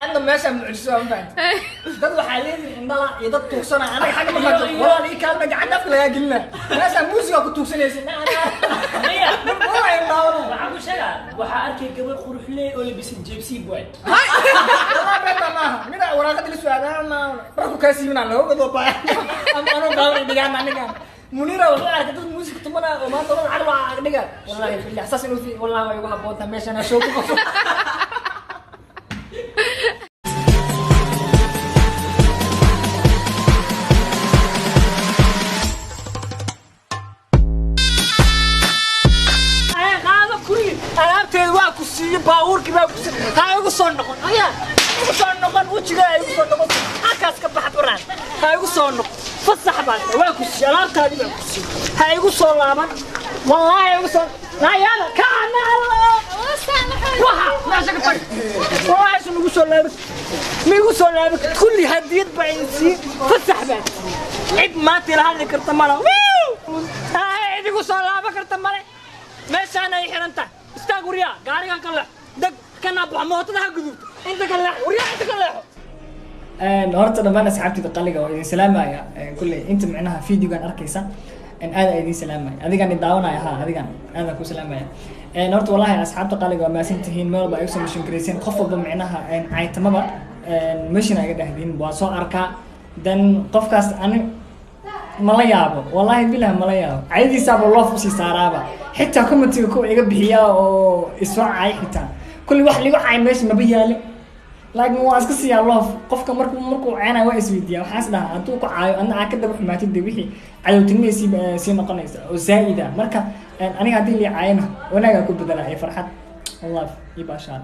أنا ماشي معجزة فهمت دد وحالين إننا يدد توصلنا أنا حاجة ما كنت والله لي كلمة قعدنا في لها قلنا ماشي موسيقى كنت توصلني سنة أنا والله إنه waxaan ku sheegaa waxa arkay gabar qurux leh oo labisan jeebsi boy والله بيتا معها من وراقة السؤال أنا بركو كاسي من الله هو قدو بايع أنا قاوي دقان عني كان منيرة والله كنت موسيقى تمنا وما طلع عربة دقان والله اللي إحساس إنه في والله ما يوها بوتها ماشي أنا شوكو كوسي باور كبا كوسي هاي وصل نقول هيا وصل نقول وجهه هاي وصل نقول هكاس كبحت بران هاي وصل نقول فصح بعد واكوسي انا تاني كوسي هاي وصل لابن والله وصل لا يلا كان الله وها ما شكت والله شنو وصل لابن مي وصل لابن كل هديت بعينسي فصح بعد عيب ما تلها لك كرتمله هاي وصل لابن كرتمله ماشي انا يحرنتا استاغ وريا غاريغان كله دق كنا بحموتدا غدوب انت كله وريا انت كله horta dhamaan asxaabtida qaliga oo idin salaamaya kulli inta macnaha fiidiyogan arkaysa aad idin salaamay adigan daawanaya adigan aad ku salaamaya horta wallahi asxaabta qaliga ma santihiin meel ba ay soo mishin gareyseen qof walba macnaha aytamada mission ay dhahdeen waa soo arkaa dan qofkaas ani mala yaabo wallahi billahi mala yaabo aydiisa loo fusi saaraba xitaa commentiga ku iga bixiya oo isoo ay xitaa kulli wax ligu ay meesha ma biyaale laakiin waa iska siya loof qofka markuu caanay waa isweydiya waxaas dhaha haduu ku caayo ana ka daba xumaatid wixii cadowtinimeysi si noqonaysa oo zaa'ida marka aniga hadii li caayna wanaaga ku bedelahay farxad wallahi ibashaan